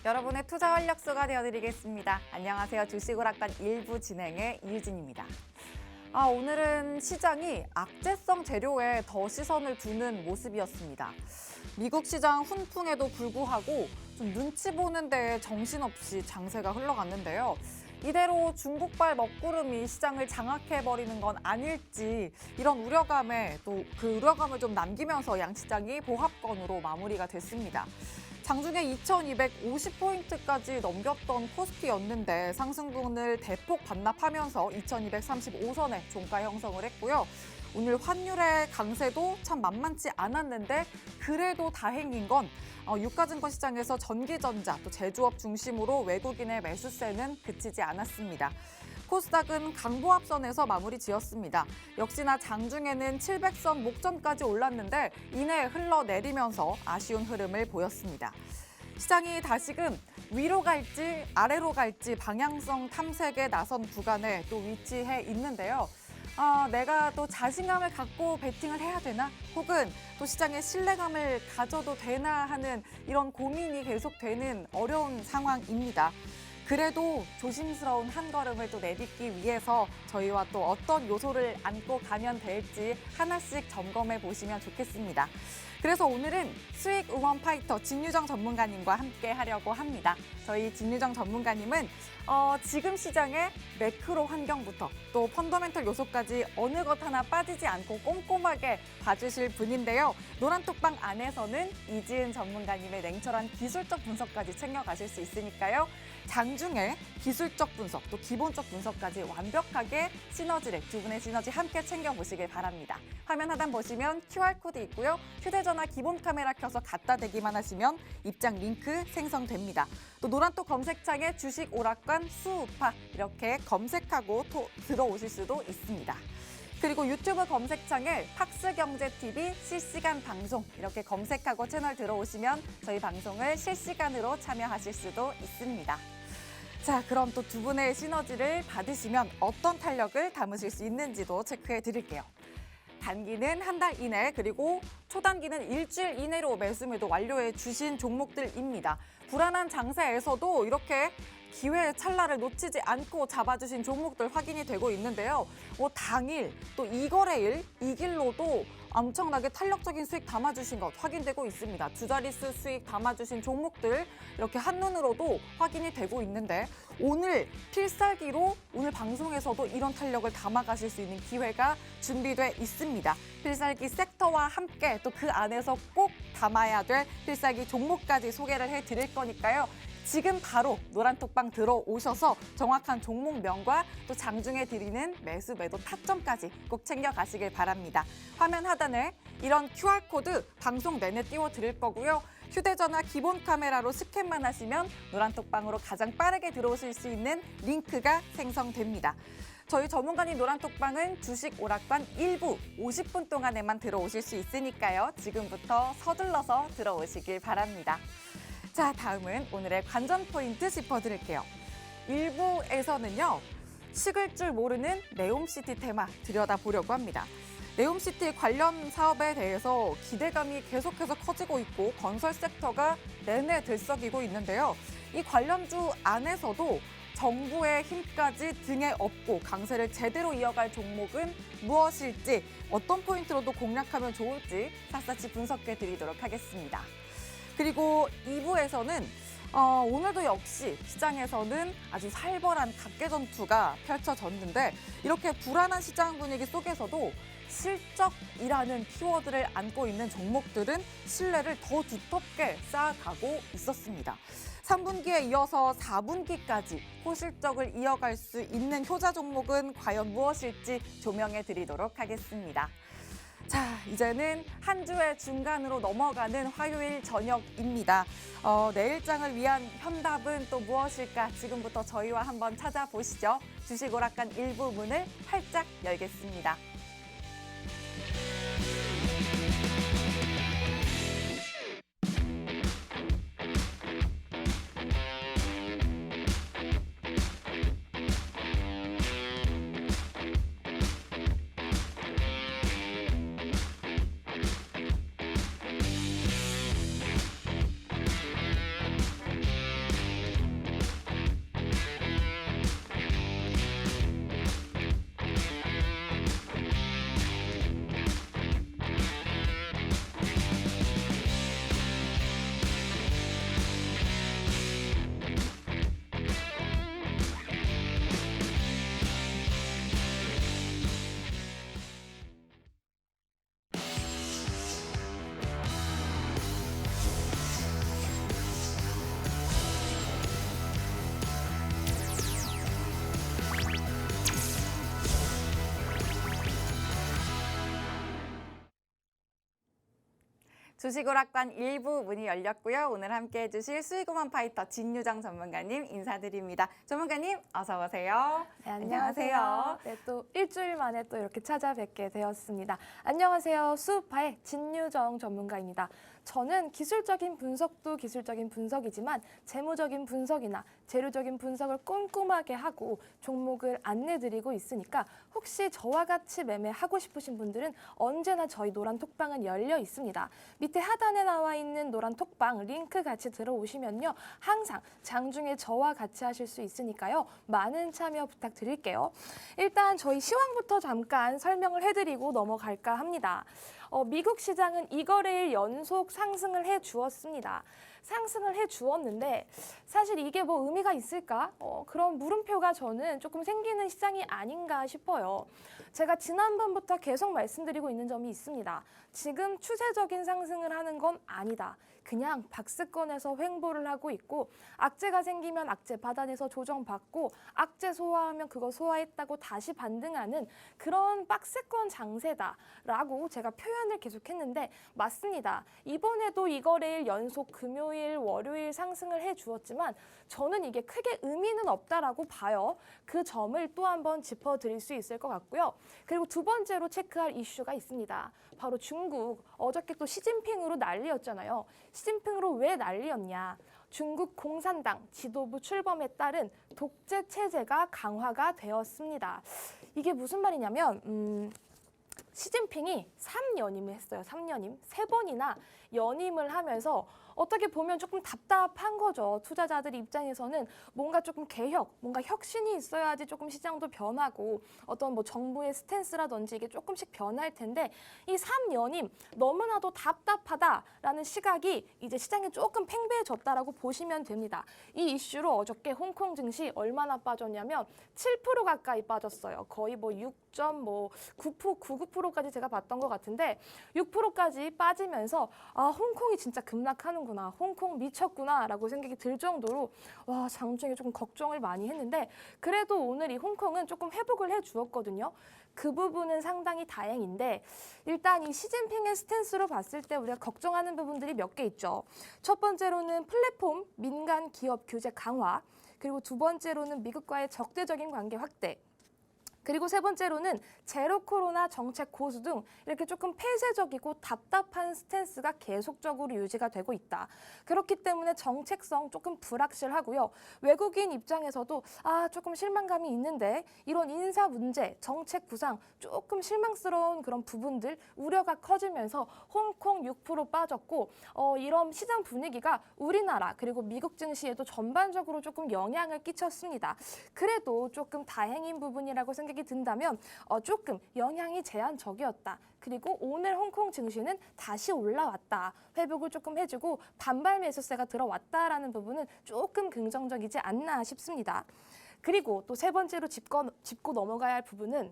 여러분의 투자 활력소가 되어드리겠습니다. 안녕하세요. 주식오락관 1부 진행의 이유진입니다. 오늘은 시장이 악재성 재료에 더 시선을 두는 모습이었습니다. 미국 시장 훈풍에도 불구하고 좀 눈치 보는 데에 정신없이 장세가 흘러갔는데요. 이대로 중국발 먹구름이 시장을 장악해버리는 건 아닐지 이런 우려감에 또 그 우려감을 좀 남기면서 양시장이 보합권으로 마무리가 됐습니다. 장중에 2250포인트까지 넘겼던 코스피였는데 상승분을 대폭 반납하면서 2235선에 종가 형성을 했고요. 오늘 환율의 강세도 참 만만치 않았는데 그래도 다행인 건 유가증권 시장에서 전기전자, 또 제조업 중심으로 외국인의 매수세는 그치지 않았습니다. 코스닥은 강보합선에서 마무리 지었습니다. 역시나 장중에는 700선 목전까지 올랐는데 이내 흘러내리면서 아쉬운 흐름을 보였습니다. 시장이 다시금 위로 갈지 아래로 갈지 방향성 탐색에 나선 구간에 또 위치해 있는데요. 내가 또 자신감을 갖고 베팅을 해야 되나? 혹은 또 시장에 신뢰감을 가져도 되나 하는 이런 고민이 계속되는 어려운 상황입니다. 그래도 조심스러운 한 걸음을 또 내딛기 위해서 저희와 또 어떤 요소를 안고 가면 될지 하나씩 점검해 보시면 좋겠습니다. 그래서 오늘은 수익 응원 파이터 진유정 전문가님과 함께 하려고 합니다. 저희 진유정 전문가님은 지금 시장의 매크로 환경부터 또 펀더멘털 요소까지 어느 것 하나 빠지지 않고 꼼꼼하게 봐주실 분인데요. 노란톡방 안에서는 이지은 전문가님의 냉철한 기술적 분석까지 챙겨가실 수 있으니까요. 장중에 기술적 분석, 또 기본적 분석까지 완벽하게 시너지를 두 분의 시너지 함께 챙겨보시길 바랍니다. 화면 하단 보시면 QR코드 있고요. 휴대전화 기본 카메라 켜서 갖다 대기만 하시면 입장 링크 생성됩니다. 또 노란톡 검색창에 주식 오락관 수우파 이렇게 검색하고 들어오실 수도 있습니다. 그리고 유튜브 검색창에 팍스경제TV 실시간 방송 이렇게 검색하고 채널 들어오시면 저희 방송을 실시간으로 참여하실 수도 있습니다. 자, 그럼 또 두 분의 시너지를 받으시면 어떤 탄력을 담으실 수 있는지도 체크해 드릴게요. 단기는 한 달 이내 그리고 초단기는 일주일 이내로 매수매도 완료해 주신 종목들입니다. 불안한 장세에서도 이렇게 기회의 찰나를 놓치지 않고 잡아주신 종목들 확인이 되고 있는데요. 당일 또 이거래일 이 길로도 엄청나게 탄력적인 수익 담아주신 것 확인되고 있습니다. 두 자릿수 수익 담아주신 종목들 이렇게 한눈으로도 확인이 되고 있는데 오늘 필살기로 오늘 방송에서도 이런 탄력을 담아가실 수 있는 기회가 준비돼 있습니다. 필살기 섹터와 함께 또 그 안에서 꼭 담아야 될 필살기 종목까지 소개를 해드릴 거니까요. 지금 바로 노란톡방 들어오셔서 정확한 종목명과 또 장중에 드리는 매수 매도 타점까지 꼭 챙겨가시길 바랍니다. 화면 하단에 이런 QR코드 방송 내내 띄워드릴 거고요. 휴대전화 기본 카메라로 스캔만 하시면 노란톡방으로 가장 빠르게 들어오실 수 있는 링크가 생성됩니다. 저희 전문가님 노란톡방은 주식 오락관 1부 50분 동안에만 들어오실 수 있으니까요. 지금부터 서둘러서 들어오시길 바랍니다. 자, 다음은 오늘의 관전 포인트 짚어드릴게요. 1부에서는요. 식을 줄 모르는 네옴시티 테마 들여다보려고 합니다. 네옴시티 관련 사업에 대해서 기대감이 계속해서 커지고 있고 건설 섹터가 내내 들썩이고 있는데요. 이 관련주 안에서도 정부의 힘까지 등에 업고 강세를 제대로 이어갈 종목은 무엇일지 어떤 포인트로도 공략하면 좋을지 샅샅이 분석해 드리도록 하겠습니다. 그리고 2부에서는 오늘도 역시 시장에서는 아주 살벌한 각계전투가 펼쳐졌는데 이렇게 불안한 시장 분위기 속에서도 실적이라는 키워드를 안고 있는 종목들은 신뢰를 더 두텁게 쌓아가고 있었습니다. 3분기에 이어서 4분기까지 호실적을 이어갈 수 있는 효자 종목은 과연 무엇일지 조명해 드리도록 하겠습니다. 자, 이제는 한 주의 중간으로 넘어가는 화요일 저녁입니다. 내일장을 위한 현답은 또 무엇일까? 지금부터 저희와 한번 찾아보시죠. 주식 오락관 1부 문을 활짝 열겠습니다. 주식오락관 1부 문이 열렸고요. 오늘 함께해 주실 수익오만 파이터 진유정 전문가님 인사드립니다. 전문가님 어서 오세요. 네, 안녕하세요. 네, 또 일주일 만에 또 이렇게 찾아뵙게 되었습니다. 안녕하세요. 수우파의 진유정 전문가입니다. 저는 기술적인 분석도 기술적인 분석이지만 재무적인 분석이나 재료적인 분석을 꼼꼼하게 하고 종목을 안내드리고 있으니까 혹시 저와 같이 매매하고 싶으신 분들은 언제나 저희 노란 톡방은 열려 있습니다. 밑에 하단에 나와 있는 노란 톡방 링크 같이 들어오시면요. 항상 장중에 저와 같이 하실 수 있으니까요. 많은 참여 부탁드릴게요. 일단 저희 시황부터 잠깐 설명을 해드리고 넘어갈까 합니다. 미국 시장은 2거래일 연속 상승을 해 주었습니다. 상승을 해 주었는데 사실 이게 뭐 의미가 있을까? 그런 물음표가 저는 조금 생기는 시장이 아닌가 싶어요. 제가 지난번부터 계속 말씀드리고 있는 점이 있습니다. 지금 추세적인 상승을 하는 건 아니다. 그냥 박스권에서 횡보를 하고 있고 악재가 생기면 악재 받아내서 조정받고 악재 소화하면 그거 소화했다고 다시 반등하는 그런 박스권 장세다라고 제가 표현을 계속했는데 맞습니다. 이번에도 2거래일 연속 금요일, 월요일 상승을 해주었지만 저는 이게 크게 의미는 없다라고 봐요. 그 점을 또 한번 짚어드릴 수 있을 것 같고요. 그리고 두 번째로 체크할 이슈가 있습니다. 바로 중국. 어저께 또 시진핑으로 난리였잖아요. 시진핑으로 왜 난리였냐. 중국 공산당 지도부 출범에 따른 독재 체제가 강화가 되었습니다. 이게 무슨 말이냐면 시진핑이 3연임을 했어요. 3연임. 3번이나 연임을 하면서 어떻게 보면 조금 답답한 거죠. 투자자들 입장에서는 뭔가 조금 개혁, 뭔가 혁신이 있어야지 조금 시장도 변하고 어떤 뭐 정부의 스탠스라든지 이게 조금씩 변할 텐데 이 3연임 너무나도 답답하다라는 시각이 이제 시장에 조금 팽배해졌다라고 보시면 됩니다. 이 이슈로 어저께 홍콩 증시 얼마나 빠졌냐면 7% 가까이 빠졌어요. 거의 뭐 6.9%, 99%까지 제가 봤던 것 같은데 6%까지 빠지면서 아, 홍콩이 진짜 급락하는구나. 홍콩 미쳤구나 라고 생각이 들 정도로 와 장중에 조금 걱정을 많이 했는데 그래도 오늘 이 홍콩은 조금 회복을 해주었거든요. 그 부분은 상당히 다행인데 일단 이 시진핑의 스탠스로 봤을 때 우리가 걱정하는 부분들이 몇 개 있죠. 첫 번째로는 플랫폼 민간 기업 규제 강화, 그리고 두 번째로는 미국과의 적대적인 관계 확대, 그리고 세 번째로는 제로 코로나 정책 고수 등 이렇게 조금 폐쇄적이고 답답한 스탠스가 계속적으로 유지가 되고 있다. 그렇기 때문에 정책성 조금 불확실하고요. 외국인 입장에서도 조금 실망감이 있는데 이런 인사 문제, 정책 구상 조금 실망스러운 그런 부분들 우려가 커지면서 홍콩 6% 빠졌고 이런 시장 분위기가 우리나라 그리고 미국 증시에도 전반적으로 조금 영향을 끼쳤습니다. 그래도 조금 다행인 부분이라고 생각이 든다면 조금 영향이 제한적이었다. 그리고 오늘 홍콩 증시는 다시 올라왔다. 회복을 조금 해주고 반발 매수세가 들어왔다라는 부분은 조금 긍정적이지 않나 싶습니다. 그리고 또 세 번째로 짚고 넘어가야 할 부분은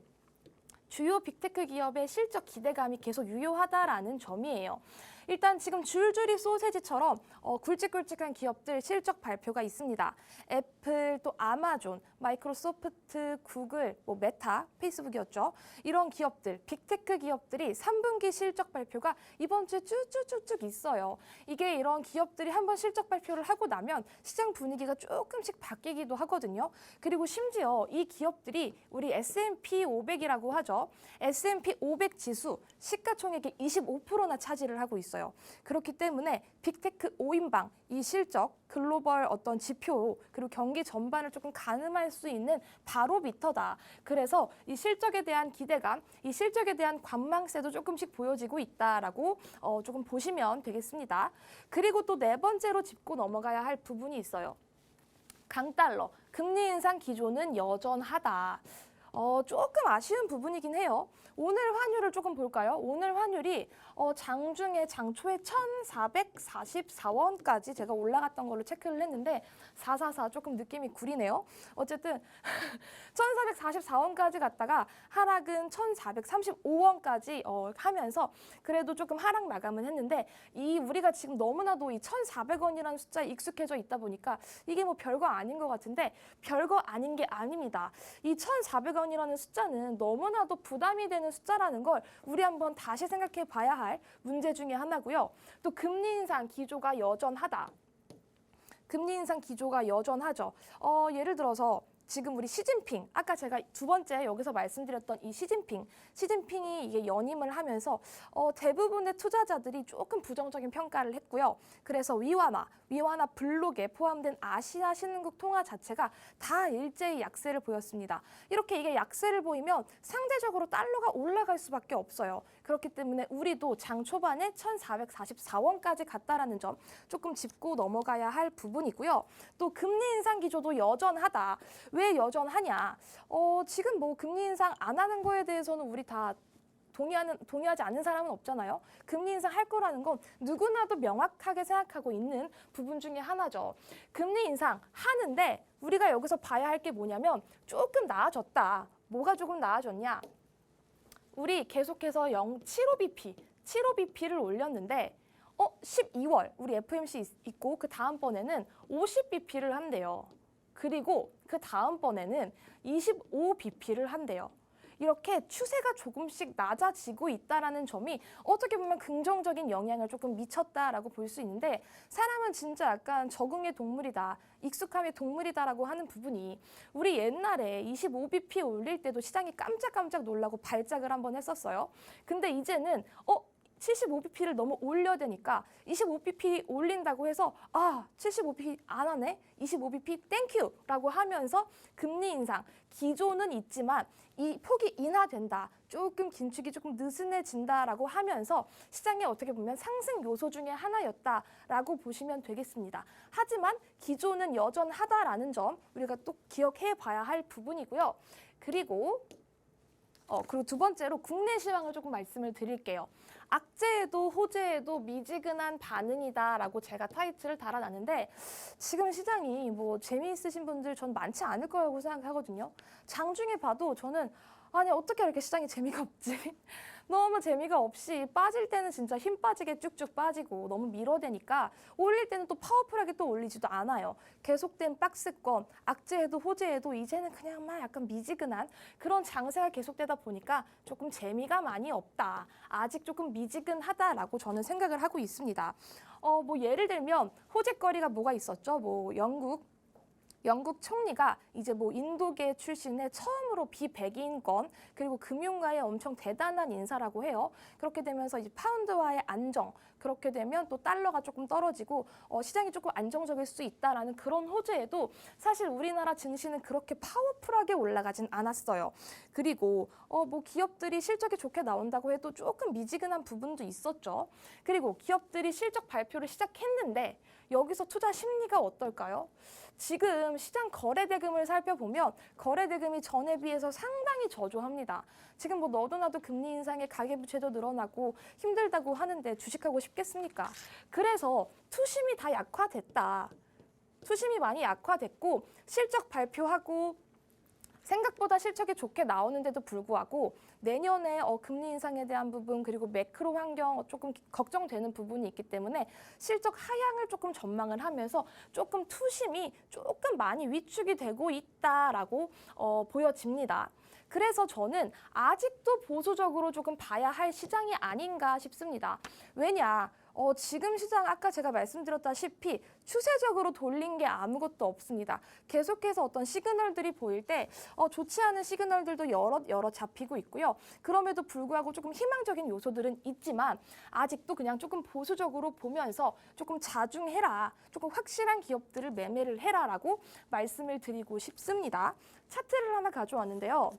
주요 빅테크 기업의 실적 기대감이 계속 유효하다라는 점이에요. 일단 지금 줄줄이 소세지처럼 굵직굵직한 기업들 실적 발표가 있습니다. 애플, 또 아마존, 마이크로소프트, 구글, 뭐 메타, 페이스북이었죠. 이런 기업들, 빅테크 기업들이 3분기 실적 발표가 이번 주에 쭉쭉쭉쭉 있어요. 이게 이런 기업들이 한번 실적 발표를 하고 나면 시장 분위기가 조금씩 바뀌기도 하거든요. 그리고 심지어 이 기업들이 우리 S&P 500이라고 하죠. S&P 500 지수 시가총액의 25%나 차지를 하고 있어요. 그렇기 때문에 빅테크 5인방, 이 실적, 글로벌 어떤 지표, 그리고 경기 전반을 조금 가늠할 수 있는 바로미터다. 그래서 이 실적에 대한 기대감, 이 실적에 대한 관망세도 조금씩 보여지고 있다라고 조금 보시면 되겠습니다. 그리고 또 네 번째로 짚고 넘어가야 할 부분이 있어요. 강달러, 금리 인상 기조는 여전하다. 조금 아쉬운 부분이긴 해요. 오늘 환율을 조금 볼까요? 오늘 환율이 장중에 장초에 1,444원까지 제가 올라갔던 걸로 체크를 했는데 444 조금 느낌이 구리네요. 어쨌든 1,444원까지 갔다가 하락은 1,435원까지 하면서 그래도 조금 하락 마감은 했는데 이 우리가 지금 너무나도 이 1,400원이라는 숫자에 익숙해져 있다 보니까 이게 뭐 별거 아닌 것 같은데 별거 아닌 게 아닙니다. 이 1,400원 2원이라는 숫자는 너무나도 부담이 되는 숫자라는 걸 우리 한번 다시 생각해 봐야 할 문제 중에 하나고요. 또 금리 인상 기조가 여전하다. 금리 인상 기조가 여전하죠. 예를 들어서 지금 우리 시진핑, 아까 제가 두 번째 여기서 말씀드렸던 이 시진핑이 이게 연임을 하면서 대부분의 투자자들이 조금 부정적인 평가를 했고요. 그래서 위완화 블록에 포함된 아시아 신흥국 통화 자체가 다 일제히 약세를 보였습니다. 이렇게 이게 약세를 보이면 상대적으로 달러가 올라갈 수밖에 없어요. 그렇기 때문에 우리도 장 초반에 1,444원까지 갔다라는 점 조금 짚고 넘어가야 할 부분이고요. 또 금리 인상 기조도 여전하다. 왜 여전하냐? 지금 뭐 금리 인상 안 하는 거에 대해서는 우리 다 동의하지 않는 사람은 없잖아요. 금리 인상 할 거라는 건 누구나도 명확하게 생각하고 있는 부분 중에 하나죠. 금리 인상 하는데 우리가 여기서 봐야 할 게 뭐냐면 조금 나아졌다. 뭐가 조금 나아졌냐? 우리 계속해서 0.75bp를 올렸는데 12월 우리 FMC 있고 그 다음번에는 50bp를 한대요. 그리고 그 다음번에는 25bp를 한대요. 이렇게 추세가 조금씩 낮아지고 있다라는 점이 어떻게 보면 긍정적인 영향을 조금 미쳤다라고 볼 수 있는데 사람은 진짜 약간 적응의 동물이다, 익숙함의 동물이다라고 하는 부분이 우리 옛날에 25bp 올릴 때도 시장이 깜짝깜짝 놀라고 발작을 한번 했었어요. 근데 이제는 75bp를 너무 올려야 되니까 25bp 올린다고 해서 75bp 안 하네? 25bp 땡큐라고 하면서 금리 인상 기조는 있지만 이 폭이 인하된다. 조금 긴축이 조금 느슨해진다라고 하면서 시장에 어떻게 보면 상승 요소 중에 하나였다라고 보시면 되겠습니다. 하지만 기조는 여전하다라는 점 우리가 또 기억해 봐야 할 부분이고요. 그리고 두 번째로 국내 시황을 조금 말씀을 드릴게요. 악재에도 호재에도 미지근한 반응이다라고 제가 타이틀을 달아놨는데 지금 시장이 뭐 재미있으신 분들 전 많지 않을 거라고 생각하거든요. 장중에 봐도 저는 아니 어떻게 이렇게 시장이 재미가 없지? 너무 재미가 없이 빠질 때는 진짜 힘 빠지게 쭉쭉 빠지고 너무 밀어대니까 올릴 때는 또 파워풀하게 또 올리지도 않아요. 계속된 박스권, 악재에도 호재에도 이제는 그냥 막 약간 미지근한 그런 장세가 계속되다 보니까 조금 재미가 많이 없다. 아직 조금 미지근하다라고 저는 생각을 하고 있습니다. 뭐 예를 들면 호재거리가 뭐가 있었죠? 뭐 영국 총리가 이제 뭐 인도계 출신의 처음으로 비백인권 그리고 금융가의 엄청 대단한 인사라고 해요. 그렇게 되면서 이제 파운드화의 안정, 그렇게 되면 또 달러가 조금 떨어지고 시장이 조금 안정적일 수 있다라는 그런 호재에도 사실 우리나라 증시는 그렇게 파워풀하게 올라가진 않았어요. 그리고 뭐 기업들이 실적이 좋게 나온다고 해도 조금 미지근한 부분도 있었죠. 그리고 기업들이 실적 발표를 시작했는데 여기서 투자 심리가 어떨까요? 지금 시장 거래대금을 살펴보면 거래대금이 전에 비해서 상당히 저조합니다. 지금 뭐 너도 나도 금리 인상에 가계부채도 늘어나고 힘들다고 하는데 주식하고 싶겠습니까? 그래서 투심이 다 약화됐다. 투심이 많이 약화됐고 실적 발표하고 생각보다 실적이 좋게 나오는데도 불구하고 내년에 금리 인상에 대한 부분 그리고 매크로 환경 조금 걱정되는 부분이 있기 때문에 실적 하향을 조금 전망을 하면서 조금 투심이 조금 많이 위축이 되고 있다라고 보여집니다. 그래서 저는 아직도 보수적으로 조금 봐야 할 시장이 아닌가 싶습니다. 왜냐? 지금 시장 아까 제가 말씀드렸다시피 추세적으로 돌린 게 아무것도 없습니다. 계속해서 어떤 시그널들이 보일 때 좋지 않은 시그널들도 여러 잡히고 있고요. 그럼에도 불구하고 조금 희망적인 요소들은 있지만 아직도 그냥 조금 보수적으로 보면서 조금 자중해라. 조금 확실한 기업들을 매매를 해라라고 말씀을 드리고 싶습니다. 차트를 하나 가져왔는데요.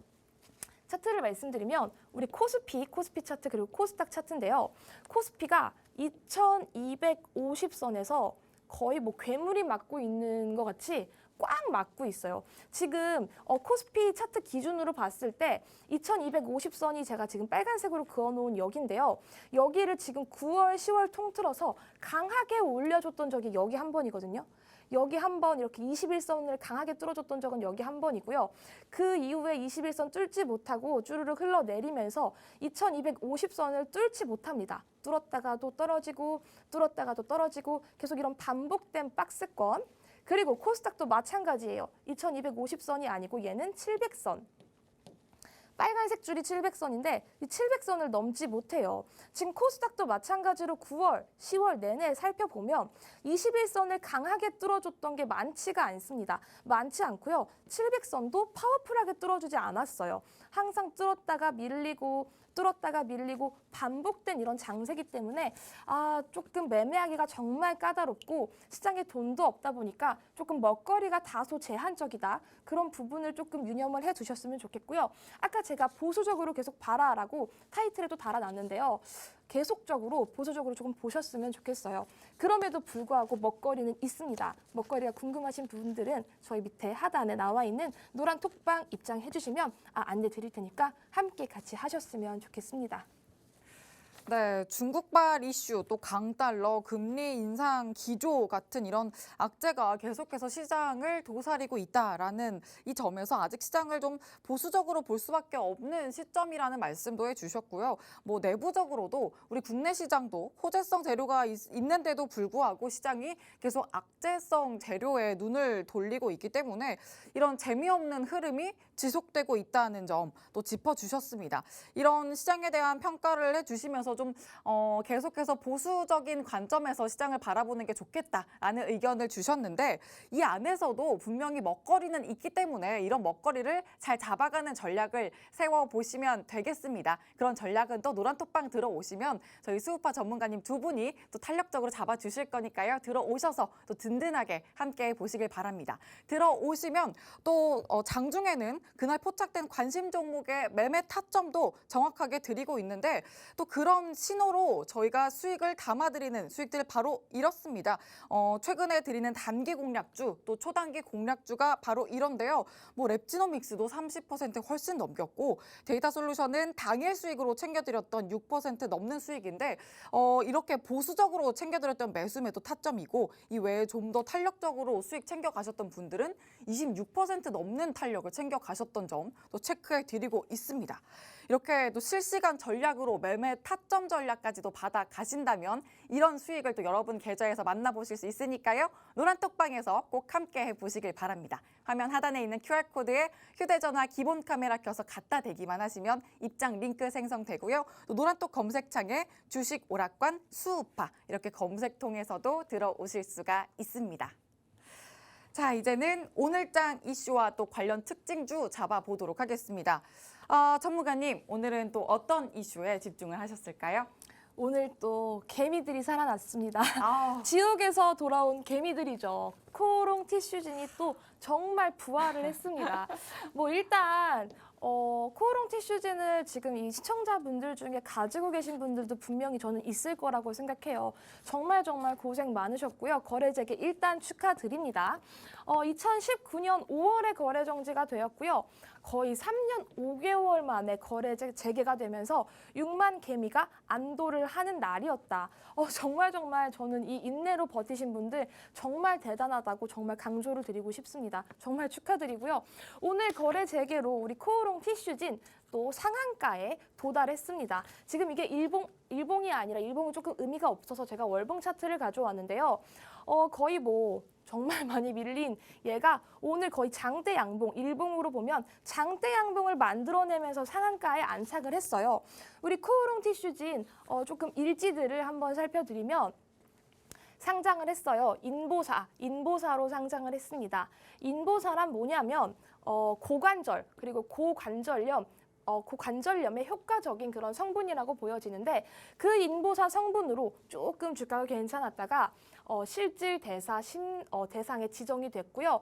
차트를 말씀드리면 우리 코스피 차트 그리고 코스닥 차트인데요. 코스피가 2250선에서 거의 뭐 괴물이 맞고 있는 것 같이 꽉 맞고 있어요. 지금 코스피 차트 기준으로 봤을 때 2250선이 제가 지금 빨간색으로 그어놓은 여기인데요. 여기를 지금 9월, 10월 통틀어서 강하게 올려줬던 적이 여기 한 번이거든요. 여기 한 번 이렇게 21선을 강하게 뚫어줬던 적은 여기 한 번이고요. 그 이후에 21선 뚫지 못하고 주르륵 흘러내리면서 2250선을 뚫지 못합니다. 뚫었다가도 떨어지고 뚫었다가도 떨어지고 계속 이런 반복된 박스권. 그리고 코스닥도 마찬가지예요. 2250선이 아니고 얘는 700선. 빨간색 줄이 700선인데 이 700선을 넘지 못해요. 지금 코스닥도 마찬가지로 9월, 10월 내내 살펴보면 21선을 강하게 뚫어줬던 게 많지가 않습니다. 많지 않고요. 700선도 파워풀하게 뚫어주지 않았어요. 항상 뚫었다가 밀리고 반복된 이런 장세기 때문에 조금 매매하기가 정말 까다롭고 시장에 돈도 없다 보니까 조금 먹거리가 다소 제한적이다. 그런 부분을 조금 유념을 해두셨으면 좋겠고요. 아까 제가 보수적으로 계속 봐라라고 타이틀에도 달아놨는데요. 계속적으로 보수적으로 조금 보셨으면 좋겠어요. 그럼에도 불구하고 먹거리는 있습니다. 먹거리가 궁금하신 분들은 저희 밑에 하단에 나와 있는 노란 톡방 입장해 주시면 안내 드릴 테니까 함께 같이 하셨으면 좋겠습니다. 네, 중국발 이슈, 또 강달러, 금리 인상 기조 같은 이런 악재가 계속해서 시장을 도사리고 있다라는 이 점에서 아직 시장을 좀 보수적으로 볼 수밖에 없는 시점이라는 말씀도 해주셨고요. 뭐 내부적으로도 우리 국내 시장도 호재성 재료가 있는데도 불구하고 시장이 계속 악재성 재료에 눈을 돌리고 있기 때문에 이런 재미없는 흐름이 지속되고 있다는 점 또 짚어주셨습니다. 이런 시장에 대한 평가를 해주시면서 좀 계속해서 보수적인 관점에서 시장을 바라보는 게 좋겠다라는 의견을 주셨는데 이 안에서도 분명히 먹거리는 있기 때문에 이런 먹거리를 잘 잡아가는 전략을 세워보시면 되겠습니다. 그런 전략은 또 노란톡방 들어오시면 저희 수우파 전문가님 두 분이 또 탄력적으로 잡아주실 거니까요. 들어오셔서 또 든든하게 함께 보시길 바랍니다. 들어오시면 또 장중에는 그날 포착된 관심 종목의 매매 타점도 정확하게 드리고 있는데 또 그런 신호로 저희가 수익을 담아드리는 수익들을 바로 이렇습니다. 최근에 드리는 단기 공략주 또 초단기 공략주가 바로 이런데요. 뭐 랩지노믹스도 30% 훨씬 넘겼고 데이터 솔루션은 당일 수익으로 챙겨드렸던 6% 넘는 수익인데 이렇게 보수적으로 챙겨드렸던 매수매도 타점이고 이 외에 좀 더 탄력적으로 수익 챙겨가셨던 분들은 26% 넘는 탄력을 챙겨가셨던 점 또 체크해 드리고 있습니다. 이렇게 또 실시간 전략으로 매매 타점 전략까지도 받아 가신다면 이런 수익을 또 여러분 계좌에서 만나보실 수 있으니까요. 노란톡방에서 꼭 함께 해보시길 바랍니다. 화면 하단에 있는 QR코드에 휴대전화 기본 카메라 켜서 갖다 대기만 하시면 입장 링크 생성되고요. 또 노란톡 검색창에 주식 오락관 수우파 이렇게 검색통해서도 들어오실 수가 있습니다. 자, 이제는 오늘장 이슈와 또 관련 특징주 잡아보도록 하겠습니다. 전문가님, 오늘은 또 어떤 이슈에 집중을 하셨을까요? 오늘 또 개미들이 살아났습니다. 아. 지옥에서 돌아온 개미들이죠. 코오롱 티슈진이 또 정말 부활을 했습니다. 뭐 일단 코오롱 티슈진을 지금 이 시청자분들 중에 가지고 계신 분들도 분명히 저는 있을 거라고 생각해요. 정말 고생 많으셨고요. 거래 재개 일단 축하드립니다. 2019년 5월에 거래 정지가 되었고요. 거의 3년 5개월 만에 거래 재개가 되면서 6만 개미가 안도를 하는 날이었다. 정말 저는 이 인내로 버티신 분들 정말 대단하다고 정말 강조를 드리고 싶습니다. 정말 축하드리고요. 오늘 거래 재개로 우리 코오롱 티슈진 또 상한가에 도달했습니다. 지금 이게 일봉이 아니라 일봉은 조금 의미가 없어서 제가 월봉 차트를 가져왔는데요. 거의 뭐 정말 많이 밀린 얘가 오늘 거의 장대 양봉, 일봉으로 보면 장대 양봉을 만들어내면서 상한가에 안착을 했어요. 우리 코오롱 티슈진 조금 일지들을 한번 살펴드리면 상장을 했어요. 인보사로 상장을 했습니다. 인보사란 뭐냐면 고관절 그리고 고관절염에 효과적인 그런 성분이라고 보여지는데 그 인보사 성분으로 조금 주가가 괜찮았다가 실질 대상에 지정이 됐고요.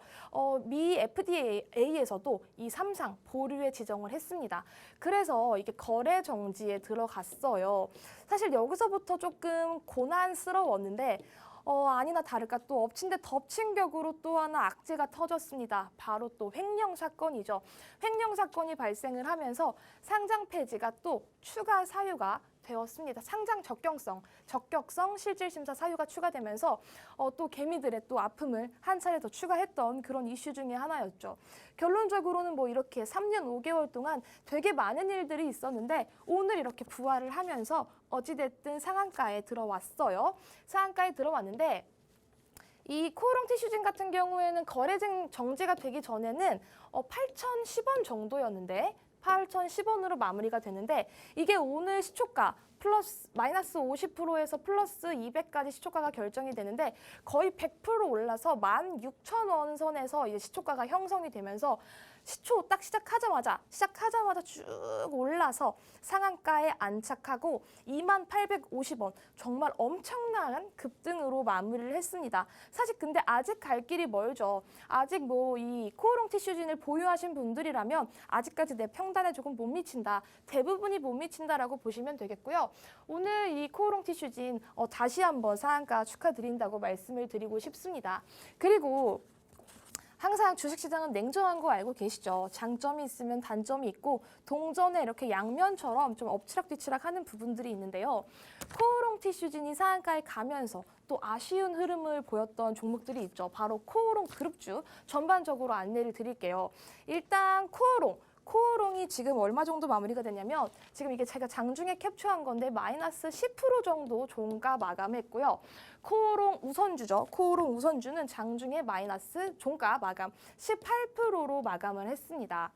미 FDA에서도 이 3상 보류에 지정을 했습니다. 그래서 이게 거래 정지에 들어갔어요. 사실 여기서부터 조금 고난스러웠는데 아니나 다를까 또 엎친 데 덮친 격으로 또 하나 악재가 터졌습니다. 바로 또 횡령 사건이죠. 횡령 사건이 발생을 하면서 상장 폐지가 또 추가 사유가 되었습니다. 상장 적격성 실질심사 사유가 추가되면서 또 개미들의 또 아픔을 한 차례 더 추가했던 그런 이슈 중에 하나였죠. 결론적으로는 뭐 이렇게 3년 5개월 동안 되게 많은 일들이 있었는데 오늘 이렇게 부활을 하면서 어찌됐든 상한가에 들어왔어요. 상한가에 들어왔는데 이 코오롱 티슈진 같은 경우에는 거래 정지가 되기 전에는 8,010원 정도였는데 18,010원으로 마무리가 되는데 이게 오늘 시초가 플러스 마이너스 50%에서 플러스 200까지 시초가가 결정이 되는데 거의 100% 올라서 16,000원 선에서 이제 시초가가 형성이 되면서 시초 딱 시작하자마자 쭉 올라서 상한가에 안착하고 2850원 정말 엄청난 급등으로 마무리를 했습니다. 사실 근데 아직 갈 길이 멀죠. 아직 뭐 이 코오롱 티슈진을 보유하신 분들이라면 아직까지 내 평단에 조금 못 미친다. 대부분이 못 미친다라고 보시면 되겠고요. 오늘 이 코오롱 티슈진 다시 한번 상한가 축하드린다고 말씀을 드리고 싶습니다. 그리고 항상 주식시장은 냉정한 거 알고 계시죠? 장점이 있으면 단점이 있고 동전에 이렇게 양면처럼 좀 엎치락뒤치락 하는 부분들이 있는데요. 코오롱 티슈진이 상한가에 가면서 또 아쉬운 흐름을 보였던 종목들이 있죠. 바로 코오롱 그룹주 전반적으로 안내를 드릴게요. 일단 코오롱이 지금 얼마 정도 마무리가 됐냐면 지금 이게 제가 장중에 캡처한 건데 마이너스 10% 정도 종가 마감했고요. 코오롱 우선주죠. 코오롱 우선주는 장중에 마이너스 종가 마감 18%로 마감을 했습니다.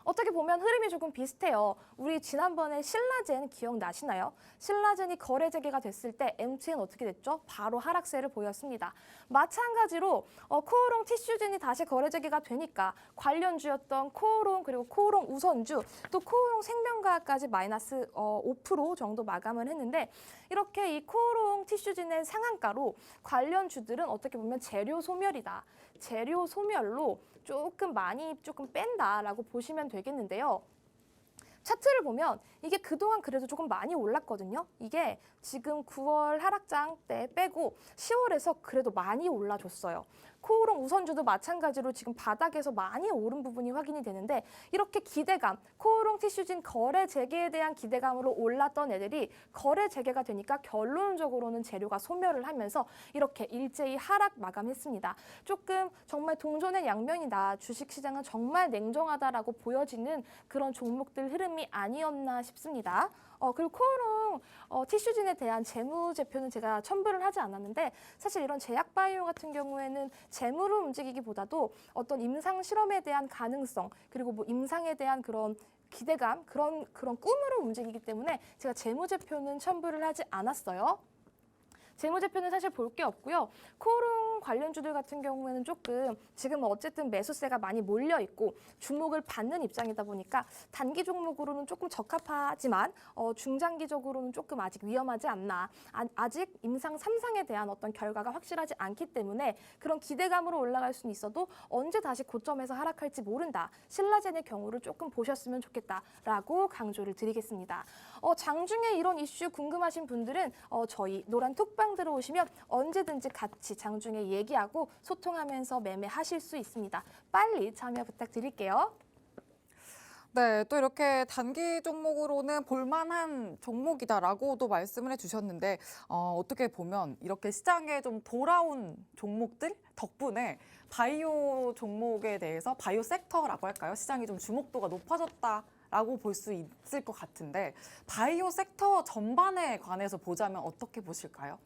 어떻게 보면 흐름이 조금 비슷해요. 우리 지난번에 신라젠 기억나시나요? 신라젠이 거래 재개가 됐을 때 MTN 어떻게 됐죠? 바로 하락세를 보였습니다. 마찬가지로 코오롱 티슈진이 다시 거래 재개가 되니까 관련주였던 코오롱 그리고 코오롱 우선주 또 코오롱 생명과학까지 마이너스 5% 정도 마감을 했는데 이렇게 이 코오롱 티슈진의 상한가로 관련주들은 어떻게 보면 재료 소멸이다. 재료 소멸로 조금 뺀다라고 보시면 되겠는데요. 차트를 보면 이게 그동안 그래도 조금 많이 올랐거든요. 이게 지금 9월 하락장 때 빼고 10월에서 그래도 많이 올라줬어요. 코오롱 우선주도 마찬가지로 지금 바닥에서 많이 오른 부분이 확인이 되는데 이렇게 기대감, 코오롱 티슈진 거래 재개에 대한 기대감으로 올랐던 애들이 거래 재개가 되니까 결론적으로는 재료가 소멸을 하면서 이렇게 일제히 하락 마감했습니다. 조금 정말 동전의 양면이다. 주식시장은 정말 냉정하다라고 보여지는 그런 종목들 흐름이 아니었나 싶습니다. 그리고 코오롱 티슈진에 대한 재무제표는 제가 첨부를 하지 않았는데 사실 이런 제약바이오 같은 경우에는 재무로 움직이기보다도 어떤 임상 실험에 대한 가능성 그리고 뭐 임상에 대한 그런 기대감 그런 꿈으로 움직이기 때문에 제가 재무제표는 첨부를 하지 않았어요. 재무제표는 사실 볼 게 없고요. 코오롱 관련주들 같은 경우에는 조금 지금은 어쨌든 매수세가 많이 몰려 있고 주목을 받는 입장이다 보니까 단기 종목으로는 조금 적합하지만 중장기적으로는 조금 아직 위험하지 않나. 아직 임상 3상에 대한 어떤 결과가 확실하지 않기 때문에 그런 기대감으로 올라갈 수는 있어도 언제 다시 고점에서 하락할지 모른다. 신라젠의 경우를 조금 보셨으면 좋겠다라고 강조를 드리겠습니다. 장중에 이런 이슈 궁금하신 분들은 저희 노란 톡방 들어오시면 언제든지 같이 장중에 얘기하고 소통하면서 매매하실 수 있습니다. 빨리 참여 부탁드릴게요. 네, 또 이렇게 단기 종목으로는 볼만한 종목이다라고도 말씀을 해주셨는데 어떻게 보면 이렇게 시장에 좀 돌아온 종목들 덕분에 바이오 종목에 대해서 바이오 섹터라고 할까요? 시장이 좀 주목도가 높아졌다라고 볼 수 있을 것 같은데 바이오 섹터 전반에 관해서 보자면 어떻게 보실까요?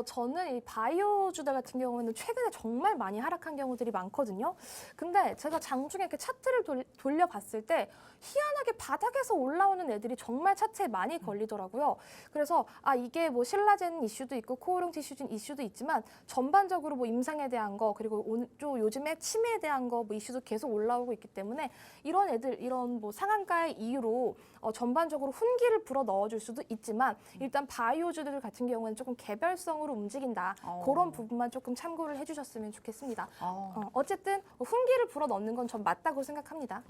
저는 이 바이오주들 같은 경우는 최근에 정말 많이 하락한 경우들이 많거든요. 근데 제가 장중에 이렇게 차트를 돌려봤을 때 희한하게 바닥에서 올라오는 애들이 정말 차트에 많이 걸리더라고요. 그래서 이게 뭐 신라젠 이슈도 있고 코오롱 티슈진 이슈도 있지만 전반적으로 뭐 임상에 대한 거 그리고 또 요즘에 치매에 대한 거 뭐 이슈도 계속 올라오고 있기 때문에 이런 애들 이런 뭐 상한가의 이유로 전반적으로 훈기를 불어 넣어줄 수도 있지만 일단 바이오주들 같은 경우는 조금 개별성으로 움직인다. 그런 부분만 조금 참고를 해주셨으면 좋겠습니다. 어쨌든 훈기를 불어 넣는 건 전 맞다고 생각합니다.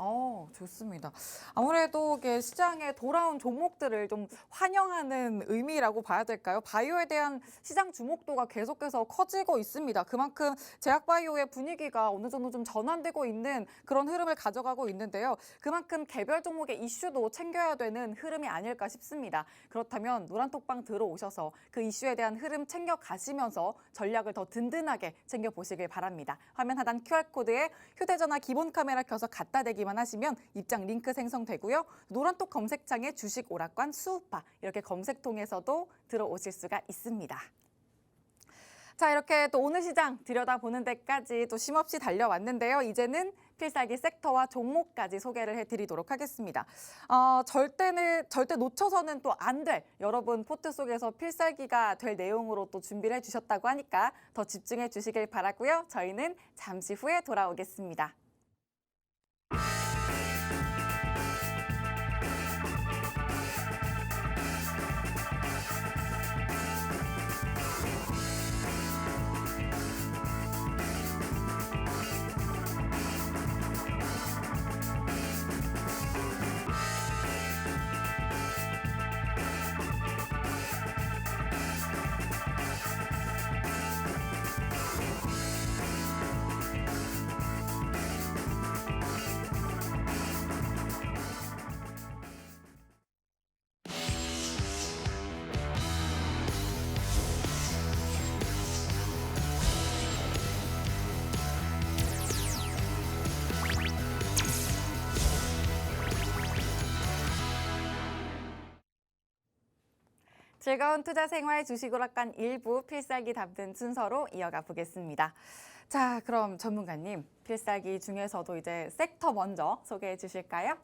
좋습니다. 아무래도 이게 시장에 돌아온 종목들을 좀 환영하는 의미라고 봐야 될까요? 바이오에 대한 시장 주목도가 계속해서 커지고 있습니다. 그만큼 제약바이오의 분위기가 어느 정도 좀 전환되고 있는 그런 흐름을 가져가고 있는데요. 그만큼 개별 종목의 이슈도 챙겨야 되는 흐름이 아닐까 싶습니다. 그렇다면 노란톡방 들어오셔서 그 이슈에 대한 흐름 챙겨가시면서 전략을 더 든든하게 챙겨보시길 바랍니다. 화면 하단 QR코드에 휴대전화 기본 카메라 켜서 갖다 대기만 하시면 입장 링크 생성되고요. 노란톡 검색창에 주식 오락관 수우파 이렇게 검색통해서도 들어오실 수가 있습니다. 자, 이렇게 또 오늘 시장 들여다보는 데까지 또 쉼없이 달려왔는데요. 이제는 필살기 섹터와 종목까지 소개를 해드리도록 하겠습니다. 절대 놓쳐서는 또 안 될 여러분 포트 속에서 필살기가 될 내용으로 또 준비를 해주셨다고 하니까 더 집중해 주시길 바라고요. 저희는 잠시 후에 돌아오겠습니다. 즐거운 투자 생활 주식오락관 일부 필살기 담는 순서로 이어가 보겠습니다. 자, 그럼 전문가님, 필살기 중에서도 이제 섹터 먼저 소개해 주실까요?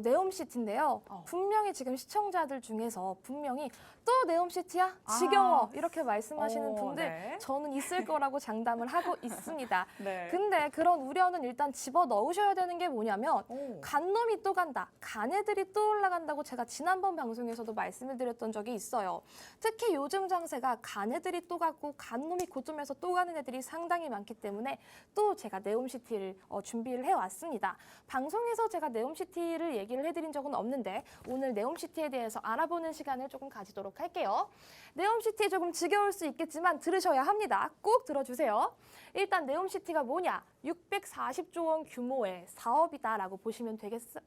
네옴시티인데요. 분명히 지금 시청자들 중에서 분명히 또 네옴시티야? 지겨워! 이렇게 말씀하시는 분들 네. 저는 있을 거라고 장담을 하고 있습니다. 네. 근데 그런 우려는 일단 집어넣으셔야 되는 게 뭐냐면 오. 간놈이 또 간다, 간애들이 또 올라간다고 제가 지난번 방송에서도 말씀을 드렸던 적이 있어요. 특히 요즘 장세가 간애들이 또 가고 간놈이 고점에서 또 가는 애들이 상당히 많기 때문에 또 제가 네옴시티를 준비를 해왔습니다. 방송에서 제가 네옴시티를 얘기를 해드린 적은 없는데 오늘 네옴시티에 대해서 알아보는 시간을 조금 가지도록 할게요. 네옴시티 조금 지겨울 수 있겠지만 들으셔야 합니다. 꼭 들어주세요. 일단 네옴시티가 뭐냐? 640조 원 규모의 사업이다라고 보시면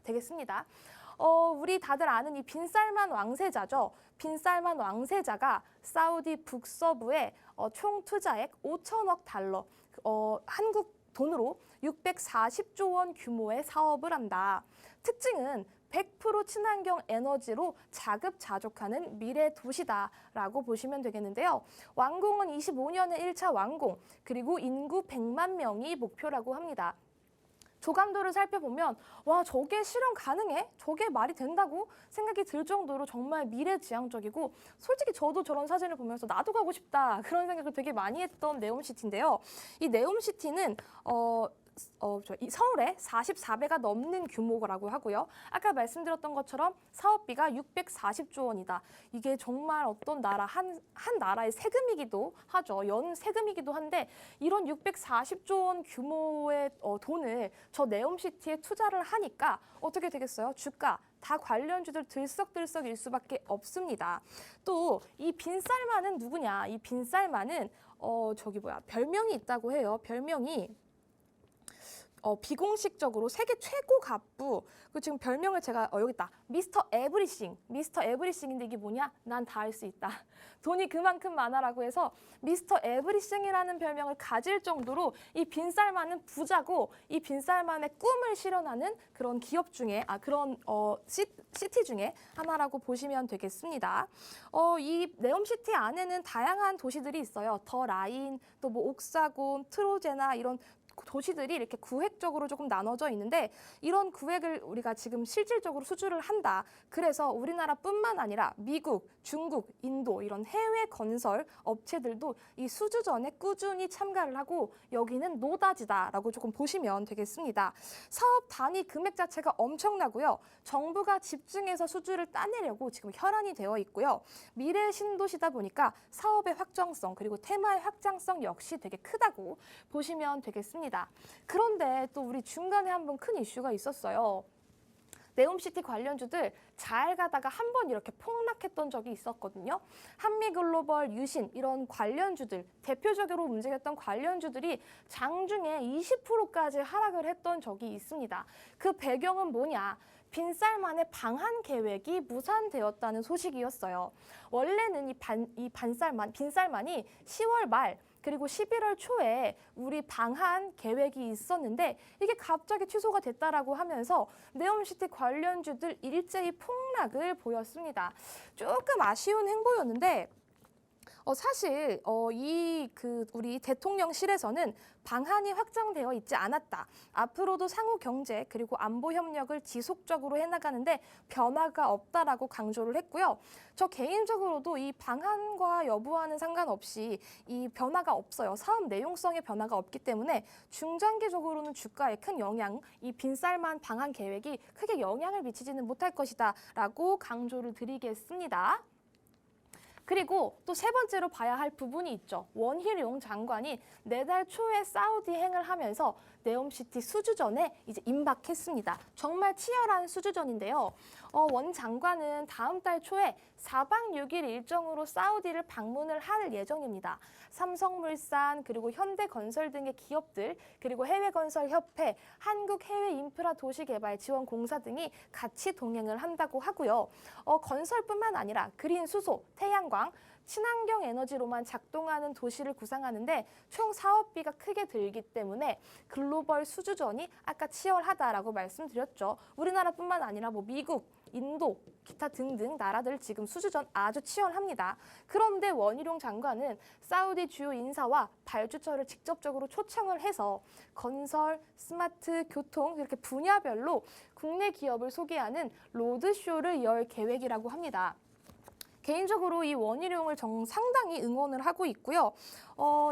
되겠습니다. 우리 다들 아는 이 빈살만 왕세자죠. 빈살만 왕세자가 사우디 북서부에 총 투자액 5천억 달러, 한국 돈으로 640조 원 규모의 사업을 한다. 특징은 100% 친환경 에너지로 자급자족하는 미래 도시다라고 보시면 되겠는데요. 완공은 25년에 1차 완공, 그리고 인구 100만 명이 목표라고 합니다. 조감도를 살펴보면 와, 저게 실현 가능해? 저게 말이 된다고 생각이 들 정도로 정말 미래지향적이고 솔직히 저도 저런 사진을 보면서 나도 가고 싶다 그런 생각을 되게 많이 했던 네옴시티인데요. 이 네옴시티는 이 서울의 44배가 넘는 규모라고 하고요. 아까 말씀드렸던 것처럼 사업비가 640조 원이다. 이게 정말 어떤 나라, 한 나라의 세금이기도 하죠. 연 세금이기도 한데 이런 640조 원 규모의 돈을 저 네옴시티에 투자를 하니까 어떻게 되겠어요? 주가 다 관련주들 들썩들썩일 수밖에 없습니다. 또 이 빈살만은 누구냐? 이 빈살만은 별명이 있다고 해요. 별명이 비공식적으로 세계 최고 갑부, 그 지금 별명을 제가 여기 있다. 미스터 에브리싱. 미스터 에브리싱인데 이게 뭐냐? 난 다 할 수 있다. 돈이 그만큼 많아라고 해서 미스터 에브리싱이라는 별명을 가질 정도로 이 빈살만은 부자고 이 빈살만의 꿈을 실현하는 그런 기업 중에 시티 중에 하나라고 보시면 되겠습니다. 이 네옴시티 안에는 다양한 도시들이 있어요. 더 라인, 또 뭐 옥사곰, 트로제나 이런 도시들이 이렇게 구획적으로 조금 나눠져 있는데 이런 구획을 우리가 지금 실질적으로 수주를 한다. 그래서 우리나라뿐만 아니라 미국, 중국, 인도 이런 해외 건설 업체들도 이 수주전에 꾸준히 참가를 하고 여기는 노다지다라고 조금 보시면 되겠습니다. 사업 단위 금액 자체가 엄청나고요. 정부가 집중해서 수주를 따내려고 지금 혈안이 되어 있고요. 미래 신도시다 보니까 사업의 확정성 그리고 테마의 확장성 역시 되게 크다고 보시면 되겠습니다. 그런데 또 우리 중간에 한번 큰 이슈가 있었어요. 네옴시티 관련주들 잘 가다가 한 번 이렇게 폭락했던 적이 있었거든요. 한미글로벌, 유신 이런 관련주들, 대표적으로 움직였던 관련주들이 장중에 20%까지 하락을 했던 적이 있습니다. 그 배경은 뭐냐? 빈살만의 방한 계획이 무산되었다는 소식이었어요. 원래는 빈살만이 10월 말 그리고 11월 초에 우리 방한 계획이 있었는데 이게 갑자기 취소가 됐다라고 하면서 네옴시티 관련주들 일제히 폭락을 보였습니다. 조금 아쉬운 행보였는데 사실 우리 대통령실에서는 방한이 확정되어 있지 않았다. 앞으로도 상호 경제 그리고 안보 협력을 지속적으로 해나가는데 변화가 없다라고 강조를 했고요. 저 개인적으로도 이 방한과 여부와는 상관없이 이 변화가 없어요. 사업 내용성의 변화가 없기 때문에 중장기적으로는 주가에 큰 영향, 이 빈쌀만 방한 계획이 크게 영향을 미치지는 못할 것이다라고 강조를 드리겠습니다. 그리고 또 세 번째로 봐야 할 부분이 있죠. 원희룡 장관이 내달 초에 사우디행을 하면서 네옴시티 수주전에 이제 임박했습니다. 정말 치열한 수주전인데요. 원 장관은 다음 달 초에 4박 6일 일정으로 사우디를 방문을 할 예정입니다. 삼성물산 그리고 현대건설 등의 기업들 그리고 해외건설협회, 한국해외인프라도시개발지원공사 등이 같이 동행을 한다고 하고요. 건설뿐만 아니라 그린 수소, 태양광, 친환경 에너지로만 작동하는 도시를 구상하는데 총 사업비가 크게 들기 때문에 글로벌 수주전이 아까 치열하다라고 말씀드렸죠. 우리나라뿐만 아니라 미국, 인도, 기타 등등 나라들 지금 수주전 아주 치열합니다. 그런데 원희룡 장관은 사우디 주요 인사와 발주처를 직접적으로 초청을 해서 건설, 스마트, 교통 이렇게 분야별로 국내 기업을 소개하는 로드쇼를 열 계획이라고 합니다. 개인적으로 이 원희룡을 상당히 응원을 하고 있고요.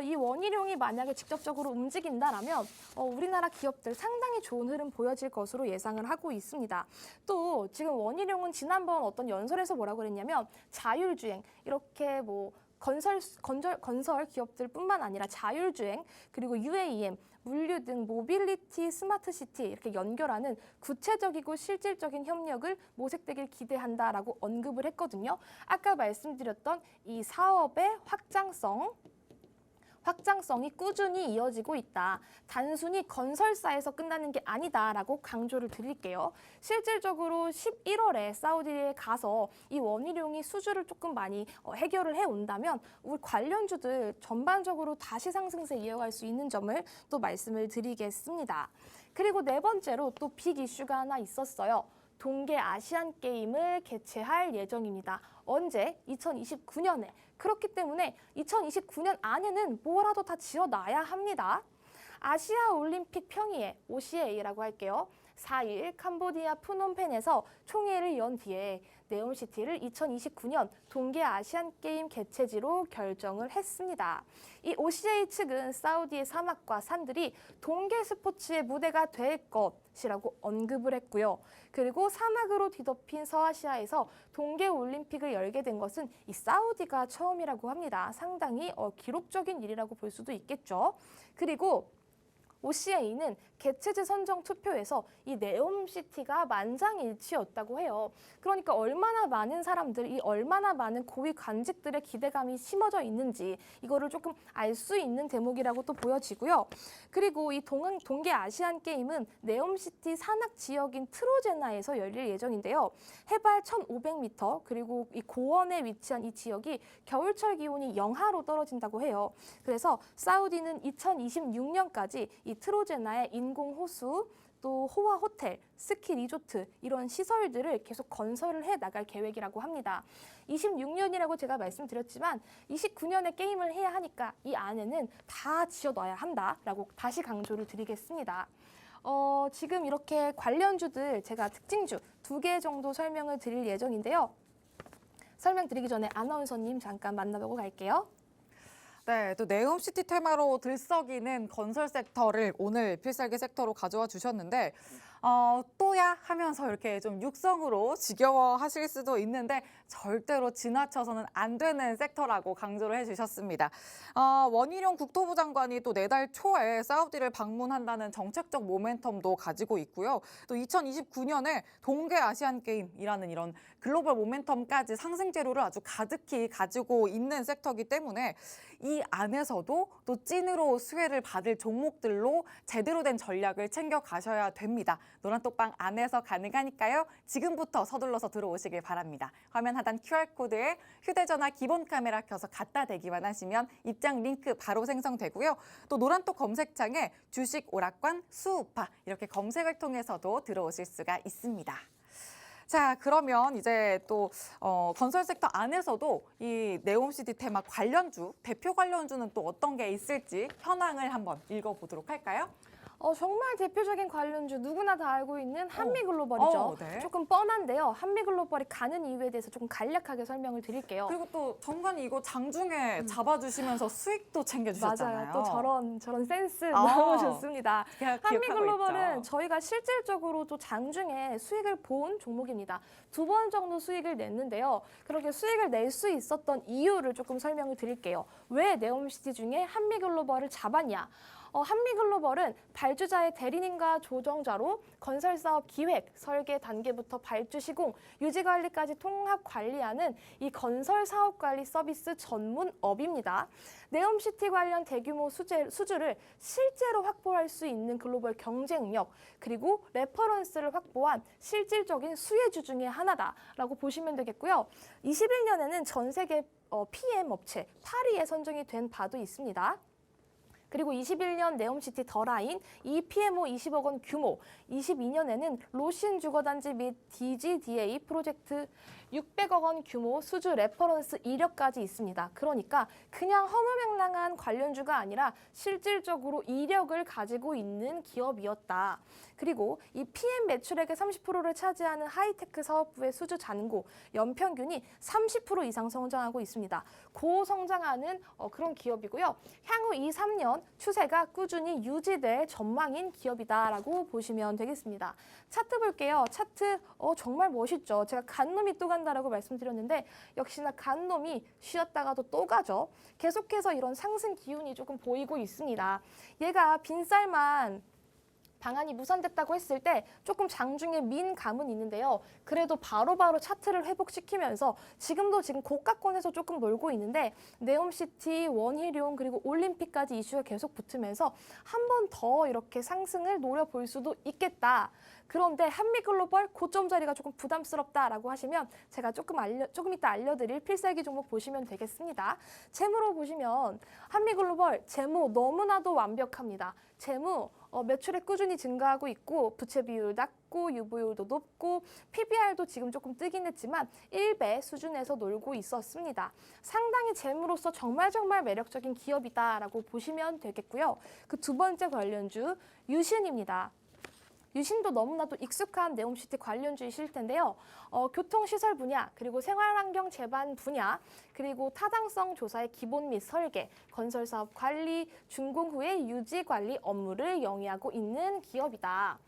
이 원희룡이 만약에 직접적으로 움직인다라면 우리나라 기업들 상당히 좋은 흐름 보여질 것으로 예상을 하고 있습니다. 또 지금 원희룡은 지난번 어떤 연설에서 뭐라고 그랬냐면 자율주행 이렇게 건설 기업들뿐만 아니라 자율주행 그리고 UAM 물류 등 모빌리티 스마트시티 이렇게 연결하는 구체적이고 실질적인 협력을 모색되길 기대한다라고 언급을 했거든요. 아까 말씀드렸던 이 사업의 확장성이 꾸준히 이어지고 있다. 단순히 건설사에서 끝나는 게 아니다라고 강조를 드릴게요. 실질적으로 11월에 사우디에 가서 이 원희룡이 수주를 조금 많이 해결을 해온다면 우리 관련주들 전반적으로 다시 상승세 이어갈 수 있는 점을 또 말씀을 드리겠습니다. 그리고 네 번째로 또 빅 이슈가 하나 있었어요. 동계 아시안 게임을 개최할 예정입니다. 언제? 2029년에. 그렇기 때문에 2029년 안에는 뭐라도 다 지어놔야 합니다. 아시아 올림픽 평의회, OCA라고 할게요. 4일 캄보디아 푸놈펜에서 총회를 연 뒤에 네옴시티를 2029년 동계 아시안 게임 개최지로 결정을 했습니다. 이 OCA 측은 사우디의 사막과 산들이 동계 스포츠의 무대가 될 것이라고 언급을 했고요. 그리고 사막으로 뒤덮인 서아시아에서 동계 올림픽을 열게 된 것은 이 사우디가 처음이라고 합니다. 상당히 기록적인 일이라고 볼 수도 있겠죠. 그리고 OCA는 개최지 선정 투표에서 이 네옴시티가 만장일치였다고 해요. 그러니까 얼마나 많은 사람들, 얼마나 많은 고위 관직들의 기대감이 심어져 있는지 이거를 조금 알 수 있는 대목이라고 또 보여지고요. 그리고 이 동계 아시안 게임은 네옴시티 산악 지역인 트로제나에서 열릴 예정인데요. 해발 1,500m 그리고 이 고원에 위치한 이 지역이 겨울철 기온이 영하로 떨어진다고 해요. 그래서 사우디는 2026년까지 이 트로제나의 인공 호수, 또 호화 호텔, 스키 리조트 이런 시설들을 계속 건설을 해 나갈 계획이라고 합니다. 26년이라고 제가 말씀드렸지만 29년에 게임을 해야 하니까 이 안에는 다 지어놔야 한다라고 다시 강조를 드리겠습니다. 지금 이렇게 관련주들 제가 특징주 2개 정도 설명을 드릴 예정인데요. 설명드리기 전에 아나운서님 잠깐 만나보고 갈게요. 네, 또 네옴시티 테마로 들썩이는 건설 섹터를 오늘 필살기 섹터로 가져와 주셨는데 또야 하면서 이렇게 좀 육성으로 지겨워하실 수도 있는데 절대로 지나쳐서는 안 되는 섹터라고 강조를 해주셨습니다. 원희룡 국토부 장관이 또 내달 초에 사우디를 방문한다는 정책적 모멘텀도 가지고 있고요. 또 2029년에 동계 아시안 게임이라는 이런 글로벌 모멘텀까지 상승 재료를 아주 가득히 가지고 있는 섹터이기 때문에 이 안에서도 또 찐으로 수혜를 받을 종목들로 제대로 된 전략을 챙겨 가셔야 됩니다. 노란톡방 안에서 가능하니까요. 지금부터 서둘러서 들어오시길 바랍니다. 화면 하단 QR코드에 휴대전화 기본 카메라 켜서 갖다 대기만 하시면 입장 링크 바로 생성되고요. 또 노란톡 검색창에 주식 오락관 수우파 이렇게 검색을 통해서도 들어오실 수가 있습니다. 자, 그러면 이제 또 건설 섹터 안에서도 이 네옴시티 테마 관련주, 대표 관련주는 또 어떤 게 있을지 현황을 한번 읽어보도록 할까요? 정말 대표적인 관련주 누구나 다 알고 있는 한미글로벌이죠. 네. 조금 뻔한데요. 한미글로벌이 가는 이유에 대해서 조금 간략하게 설명을 드릴게요. 그리고 또 정관이 이거 장중에 잡아주시면서 수익도 챙겨주셨잖아요. 맞아요. 또 저런 센스 아. 너무 좋습니다. 기억하고 한미글로벌은 있죠. 저희가 실질적으로 또 장중에 수익을 본 종목입니다. 2번 정도 수익을 냈는데요. 그렇게 수익을 낼 수 있었던 이유를 조금 설명을 드릴게요. 왜 네옴시티 중에 한미글로벌을 잡았냐? 한미글로벌은 발주자의 대리님과 조정자로 건설사업 기획, 설계 단계부터 발주 시공, 유지 관리까지 통합 관리하는 이 건설 사업 관리 서비스 전문업입니다. 네옴시티 관련 대규모 수주를 실제로 확보할 수 있는 글로벌 경쟁력, 그리고 레퍼런스를 확보한 실질적인 수혜주 중에 하나다라고 보시면 되겠고요. 21년에는 전 세계 PM 업체 8위에 선정이 된 바도 있습니다. 그리고 21년 네옴시티 더라인 EPMO 20억 원 규모, 22년에는 로신 주거단지 및 DGDA 프로젝트 600억 원 규모 수주 레퍼런스 이력까지 있습니다. 그러니까 그냥 허무맹랑한 관련주가 아니라 실질적으로 이력을 가지고 있는 기업이었다. 그리고 이 PM 매출액의 30%를 차지하는 하이테크 사업부의 수주 잔고 연평균이 30% 이상 성장하고 있습니다. 고성장하는 그런 기업이고요. 향후 2, 3년 추세가 꾸준히 유지될 전망인 기업이다라고 보시면 되겠습니다. 차트 볼게요. 차트 정말 멋있죠. 제가 간 놈이 또 간다라고 말씀드렸는데 역시나 간 놈이 쉬었다가도 또 가죠. 계속해서 이런 상승 기운이 조금 보이고 있습니다. 얘가 빈쌀만 방안이 무산됐다고 했을 때 조금 장중에 민감은 있는데요. 그래도 바로바로 차트를 회복시키면서 지금 고가권에서 조금 놀고 있는데 네옴시티, 원희룡 그리고 올림픽까지 이슈가 계속 붙으면서 한 번 더 이렇게 상승을 노려볼 수도 있겠다. 그런데 한미글로벌 고점 자리가 조금 부담스럽다라고 하시면 제가 조금 이따 알려드릴 필살기 종목 보시면 되겠습니다. 재무로 보시면 한미글로벌 재무 너무나도 완벽합니다. 재무 매출액 꾸준히 증가하고 있고 부채 비율 낮고 유보율도 높고 PBR도 지금 조금 뜨긴 했지만 1배 수준에서 놀고 있었습니다. 상당히 재무로서 정말 매력적인 기업이다라고 보시면 되겠고요. 그 두 번째 관련주 유신입니다. 유신도 너무나도 익숙한 네옴시티 관련주이실 텐데요. 교통시설 분야, 그리고 생활환경 제반 분야, 그리고 타당성 조사의 기본 및 설계, 건설사업 관리, 준공 후의 유지 관리 업무를 영위하고 있는 기업이다.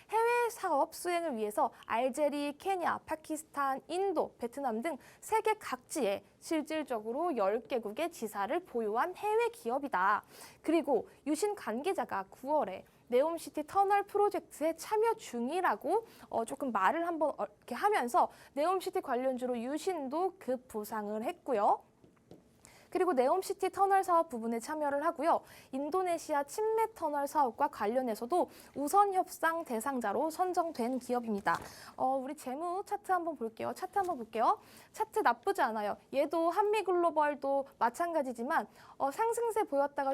해외 사업 수행을 위해서 알제리, 케냐, 파키스탄, 인도, 베트남 등 세계 각지에 실질적으로 10개국의 지사를 보유한 해외 기업이다. 그리고 유신 관계자가 9월에 네옴시티 터널 프로젝트에 참여 중이라고 조금 말을 한번 이렇게 하면서 네옴시티 관련주로 유신도 급부상을 했고요. 그리고 네옴시티 터널 사업 부분에 참여를 하고요. 인도네시아 친메 터널 사업과 관련해서도 우선 협상 대상자로 선정된 기업입니다. 우리 재무 차트 한번 볼게요. 차트 나쁘지 않아요. 얘도 한미글로벌도 마찬가지지만 상승세 보였다가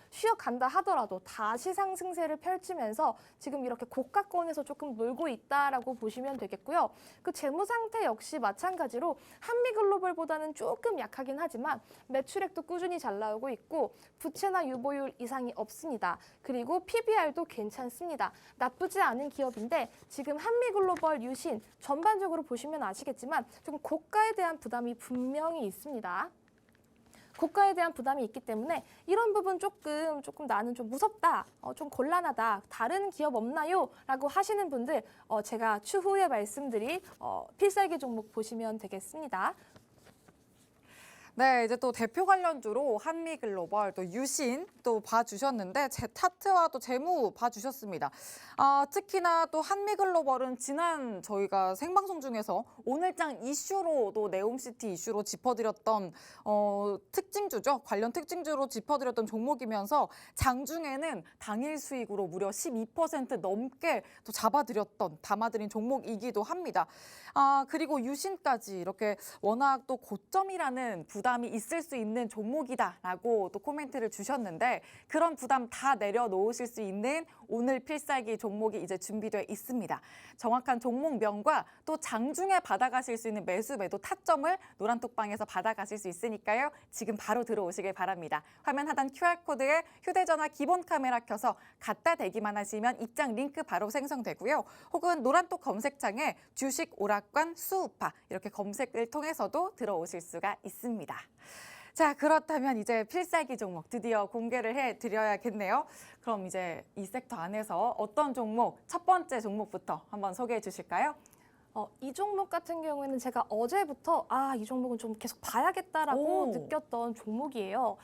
쉬어간다 하더라도 다시 상승세를 펼치면서 지금 이렇게 고가권에서 조금 놀고 있다라고 보시면 되겠고요. 그 재무 상태 역시 마찬가지로 한미글로벌보다는 조금 약하긴 하지만 매출액도 꾸준히 잘 나오고 있고 부채나 유보율 이상이 없습니다. 그리고 PBR도 괜찮습니다. 나쁘지 않은 기업인데 지금 한미글로벌 유신 전반적으로 보시면 아시겠지만 조금 고가에 대한 부담이 분명히 있습니다. 고가에 대한 부담이 있기 때문에 이런 부분 조금 나는 좀 무섭다, 좀 곤란하다, 다른 기업 없나요? 라고 하시는 분들 제가 추후에 말씀드릴 필살기 종목 보시면 되겠습니다. 네, 이제 또 대표 관련주로 한미글로벌, 또 유신 또 봐주셨는데 제 차트와 또 재무 봐주셨습니다. 특히나 또 한미글로벌은 지난 저희가 생방송 중에서 오늘장 이슈로도 네옴시티 이슈로 짚어드렸던 특징주죠. 관련 특징주로 짚어드렸던 종목이면서 장중에는 당일 수익으로 무려 12% 넘게 또 담아드린 종목이기도 합니다. 그리고 유신까지 이렇게 워낙 또 고점이라는 부담 부담이 있을 수 있는 종목이다라고 또 코멘트를 주셨는데 그런 부담 다 내려놓으실 수 있는 오늘 필살기 종목이 이제 준비되어 있습니다. 정확한 종목명과 또 장중에 받아가실 수 있는 매수 매도 타점을 노란톡방에서 받아가실 수 있으니까요. 지금 바로 들어오시길 바랍니다. 화면 하단 QR코드에 휴대전화 기본 카메라 켜서 갖다 대기만 하시면 입장 링크 바로 생성되고요. 혹은 노란톡 검색창에 주식 오락관 수우파 이렇게 검색을 통해서도 들어오실 수가 있습니다. 자, 그렇다면 이제 필살기 종목 드디어 공개를 해드려야겠네요. 그럼 이제 이 섹터 안에서 어떤 종목, 첫 번째 종목부터 한번 소개해 주실까요? 이 종목 같은 경우에는 제가 어제부터 이 종목은 좀 계속 봐야겠다라고 느꼈던 종목이에요.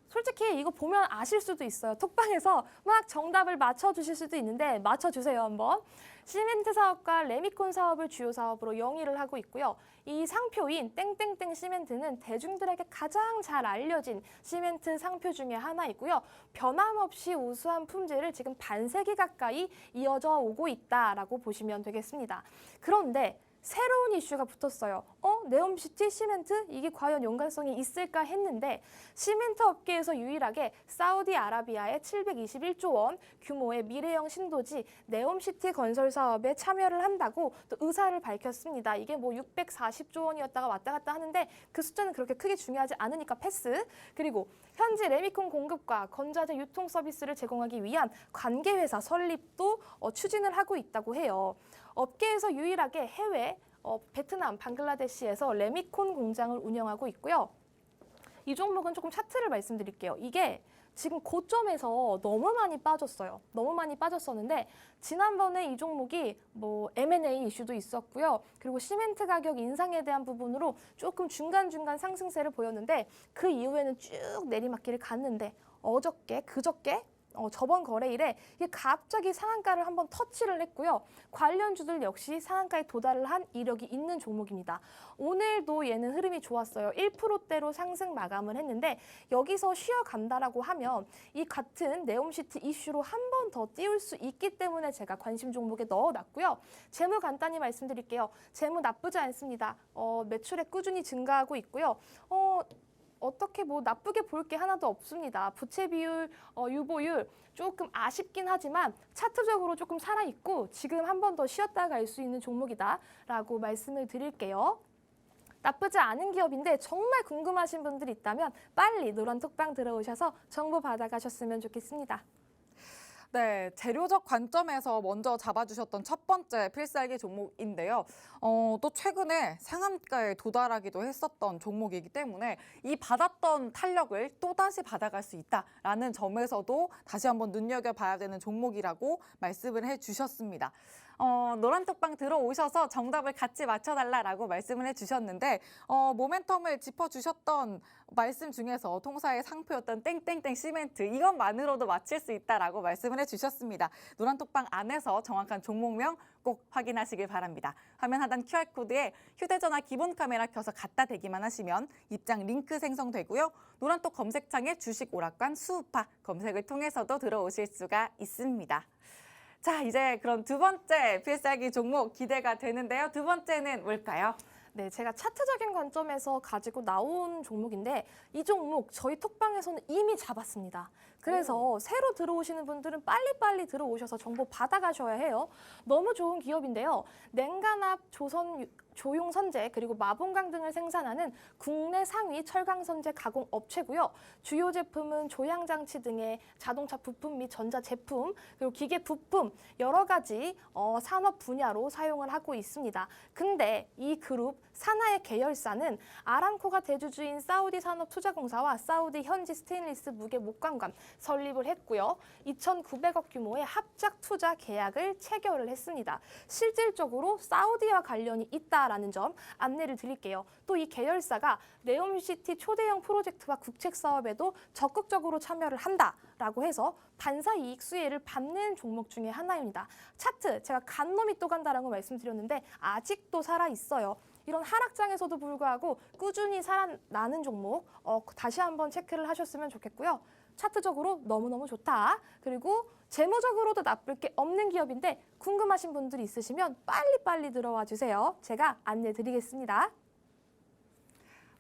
솔직히 이거 보면 아실 수도 있어요. 톡방에서 막 정답을 맞춰주실 수도 있는데 맞춰주세요 한번. 시멘트 사업과 레미콘 사업을 주요 사업으로 영위를 하고 있고요. 이 상표인 땡땡땡 시멘트는 대중들에게 가장 잘 알려진 시멘트 상표 중에 하나이고요. 변함없이 우수한 품질을 지금 반세기 가까이 이어져 오고 있다라고 보시면 되겠습니다. 그런데 새로운 이슈가 붙었어요. 네옴시티 시멘트? 이게 과연 연관성이 있을까 했는데 시멘트 업계에서 유일하게 사우디아라비아의 721조 원 규모의 미래형 신도시 네옴시티 건설 사업에 참여를 한다고 또 의사를 밝혔습니다. 이게 뭐 640조 원이었다가 왔다 갔다 하는데 그 숫자는 그렇게 크게 중요하지 않으니까 패스. 그리고 현지 레미콘 공급과 건자재 유통 서비스를 제공하기 위한 관계회사 설립도 추진을 하고 있다고 해요. 업계에서 유일하게 해외 베트남, 방글라데시에서 레미콘 공장을 운영하고 있고요. 이 종목은 조금 차트를 말씀드릴게요. 이게 지금 고점에서 너무 많이 빠졌어요. 너무 많이 빠졌었는데 지난번에 이 종목이 뭐 M&A 이슈도 있었고요. 그리고 시멘트 가격 인상에 대한 부분으로 조금 중간중간 상승세를 보였는데 그 이후에는 쭉 내리막길을 갔는데 그저께 저번 거래일에 이게 갑자기 상한가를 한번 터치를 했고요. 관련주들 역시 상한가에 도달을 한 이력이 있는 종목입니다. 오늘도 얘는 흐름이 좋았어요. 1%대로 상승 마감을 했는데 여기서 쉬어간다라고 하면 이 같은 네옴시티 이슈로 한 번 더 띄울 수 있기 때문에 제가 관심 종목에 넣어놨고요. 재무 간단히 말씀드릴게요. 재무 나쁘지 않습니다. 매출액 꾸준히 증가하고 있고요. 어떻게 뭐 나쁘게 볼 게 하나도 없습니다. 부채 비율, 유보율 조금 아쉽긴 하지만 차트적으로 조금 살아있고 지금 한 번 더 쉬었다 갈 수 있는 종목이다라고 말씀을 드릴게요. 나쁘지 않은 기업인데 정말 궁금하신 분들이 있다면 빨리 노란톡방 들어오셔서 정보 받아가셨으면 좋겠습니다. 네, 재료적 관점에서 먼저 잡아주셨던 첫 번째 필살기 종목인데요. 또 최근에 상한가에 도달하기도 했었던 종목이기 때문에 이 받았던 탄력을 또다시 받아갈 수 있다라는 점에서도 다시 한번 눈여겨봐야 되는 종목이라고 말씀을 해주셨습니다. 노란톡방 들어오셔서 정답을 같이 맞춰달라고 말씀을 해주셨는데 모멘텀을 짚어주셨던 말씀 중에서 통사의 상표였던 땡땡땡 시멘트 이것만으로도 맞힐 수 있다라고 말씀을 해주셨습니다. 노란톡방 안에서 정확한 종목명 꼭 확인하시길 바랍니다. 화면 하단 QR코드에 휴대전화 기본 카메라 켜서 갖다 대기만 하시면 입장 링크 생성되고요. 노란톡 검색창에 주식 오락관 수우파 검색을 통해서도 들어오실 수가 있습니다. 자, 이제 그럼 두 번째 필살기 종목 기대가 되는데요. 두 번째는 뭘까요? 네, 제가 차트적인 관점에서 가지고 나온 종목인데 이 종목 저희 톡방에서는 이미 잡았습니다. 그래서 새로 들어오시는 분들은 빨리빨리 들어오셔서 정보 받아가셔야 해요. 너무 좋은 기업인데요. 냉간압, 조용 선재 그리고 마봉강 등을 생산하는 국내 상위 철강 선재 가공 업체고요. 주요 제품은 조향장치 등의 자동차 부품 및 전자 제품 그리고 기계 부품 여러 가지 산업 분야로 사용을 하고 있습니다. 근데 이 그룹 산하의 계열사는 아람코가 대주주인 사우디 산업투자공사와 사우디 현지 스테인리스 무게 목광관 설립을 했고요. 2,900억 규모의 합작 투자 계약을 체결을 했습니다. 실질적으로 사우디와 관련이 있다라는 점 안내를 드릴게요. 또 이 계열사가 네옴시티 초대형 프로젝트와 국책 사업에도 적극적으로 참여를 한다라고 해서 반사 이익 수혜를 받는 종목 중에 하나입니다. 차트 제가 간 놈이 또 간다라고 말씀드렸는데 아직도 살아 있어요. 이런 하락장에서도 불구하고 꾸준히 살아나는 종목 다시 한번 체크를 하셨으면 좋겠고요. 차트적으로 너무너무 좋다. 그리고 재무적으로도 나쁠 게 없는 기업인데 궁금하신 분들이 있으시면 빨리빨리 들어와 주세요. 제가 안내 드리겠습니다.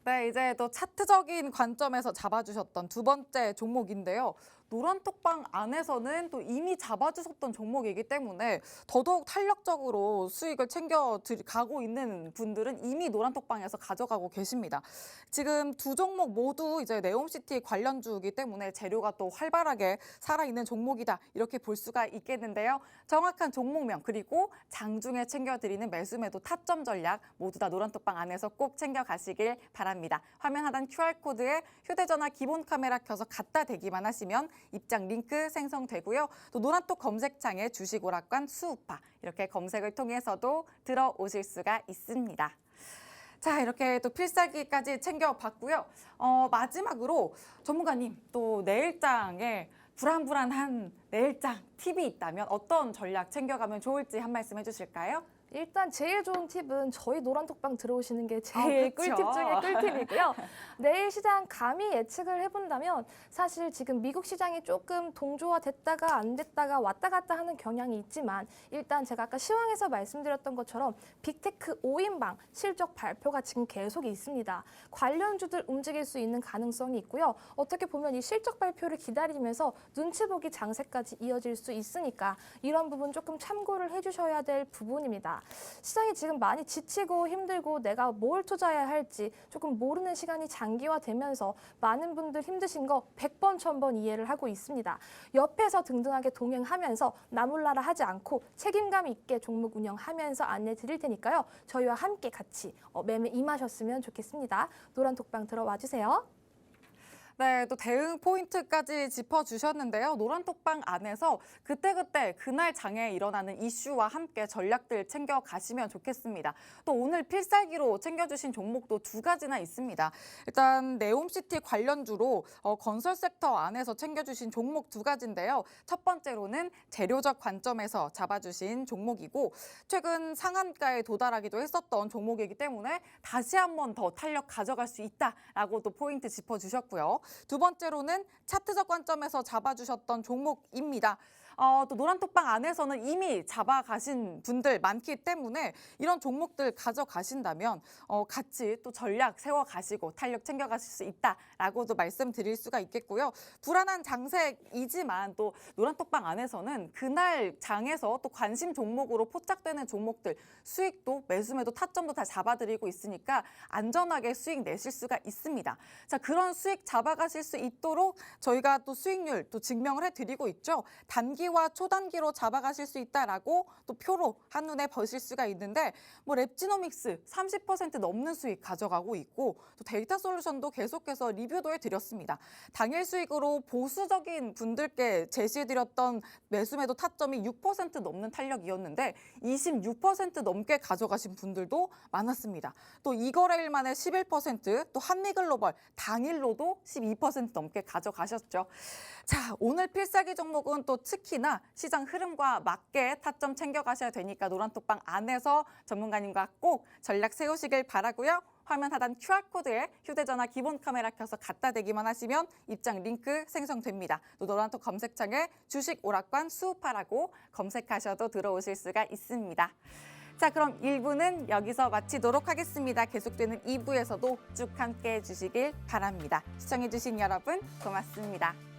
네, 이제 또 차트적인 관점에서 잡아주셨던 두 번째 종목인데요. 노란톡방 안에서는 또 이미 잡아주셨던 종목이기 때문에 더더욱 탄력적으로 수익을 챙겨 가고 있는 분들은 이미 노란톡방에서 가져가고 계십니다. 지금 두 종목 모두 이제 네옴시티 관련주이기 때문에 재료가 또 활발하게 살아있는 종목이다 이렇게 볼 수가 있겠는데요. 정확한 종목명 그리고 장중에 챙겨드리는 매수매도 타점 전략 모두 다 노란톡방 안에서 꼭 챙겨가시길 바랍니다. 화면 하단 QR코드에 휴대전화 기본 카메라 켜서 갖다 대기만 하시면 입장 링크 생성되고요. 또 노란톡 검색창에 주식오락관 수우파 이렇게 검색을 통해서도 들어오실 수가 있습니다. 자, 이렇게 또 필살기까지 챙겨봤고요. 마지막으로 전문가님 또 내일장에 불안불안한 내일장 팁이 있다면 어떤 전략 챙겨가면 좋을지 한 말씀 해주실까요? 일단 제일 좋은 팁은 저희 노란톡방 들어오시는 게 제일 그렇죠. 꿀팁 중에 꿀팁이고요. 내일 시장 감히 예측을 해본다면 사실 지금 미국 시장이 조금 동조화됐다가 안 됐다가 왔다 갔다 하는 경향이 있지만 일단 제가 아까 시황에서 말씀드렸던 것처럼 빅테크 5인방 실적 발표가 지금 계속 있습니다. 관련주들 움직일 수 있는 가능성이 있고요. 어떻게 보면 이 실적 발표를 기다리면서 눈치 보기 장세까지 이어질 수 있으니까 이런 부분 조금 참고를 해주셔야 될 부분입니다. 시장이 지금 많이 지치고 힘들고 내가 뭘 투자해야 할지 조금 모르는 시간이 장기화되면서 많은 분들 힘드신 거 100번, 1000번 이해를 하고 있습니다. 옆에서 등등하게 동행하면서 나몰라라 하지 않고 책임감 있게 종목 운영하면서 안내 드릴 테니까요. 저희와 함께 같이 매매 임하셨으면 좋겠습니다. 노란톡방 들어와 주세요. 네, 또 대응 포인트까지 짚어주셨는데요. 노란톡방 안에서 그때그때 그날 장에 일어나는 이슈와 함께 전략들 챙겨가시면 좋겠습니다. 또 오늘 필살기로 챙겨주신 종목도 두 가지나 있습니다. 일단 네옴시티 관련주로 건설 섹터 안에서 챙겨주신 종목 두 가지인데요. 첫 번째로는 재료적 관점에서 잡아주신 종목이고 최근 상한가에 도달하기도 했었던 종목이기 때문에 다시 한 번 더 탄력 가져갈 수 있다라고 또 포인트 짚어주셨고요. 두 번째로는 차트적 관점에서 잡아주셨던 종목입니다. 또 노란톡방 안에서는 이미 잡아가신 분들 많기 때문에 이런 종목들 가져가신다면 같이 또 전략 세워가시고 탄력 챙겨가실 수 있다라고도 말씀드릴 수가 있겠고요. 불안한 장세이지만 또 노란톡방 안에서는 그날 장에서 또 관심 종목으로 포착되는 종목들 수익도 매수매도 타점도 다 잡아드리고 있으니까 안전하게 수익 내실 수가 있습니다. 자, 그런 수익 잡아가실 수 있도록 저희가 또 수익률 또 증명을 해드리고 있죠. 단기와 초단기로 잡아가실 수 있다라고 또 표로 한눈에 보실 수가 있는데 뭐 랩지노믹스 30% 넘는 수익 가져가고 있고 또 데이터 솔루션도 계속해서 리뷰도 해드렸습니다. 당일 수익으로 보수적인 분들께 제시해드렸던 매수매도 타점이 6% 넘는 탄력이었는데 26% 넘게 가져가신 분들도 많았습니다. 또 이거래일 만에 11%, 또 한미글로벌 당일로도 12% 넘게 가져가셨죠. 자, 오늘 필살기 종목은 또 특히나 시장 흐름과 맞게 타점 챙겨가셔야 되니까 노란톡방 안에서 전문가님과 꼭 전략 세우시길 바라고요. 화면 하단 QR코드에 휴대전화 기본 카메라 켜서 갖다 대기만 하시면 입장 링크 생성됩니다. 또 노란톡 검색창에 주식오락관 수우파라고 검색하셔도 들어오실 수가 있습니다. 자, 그럼 1부는 여기서 마치도록 하겠습니다. 계속되는 2부에서도 쭉 함께해 주시길 바랍니다. 시청해 주신 여러분 고맙습니다.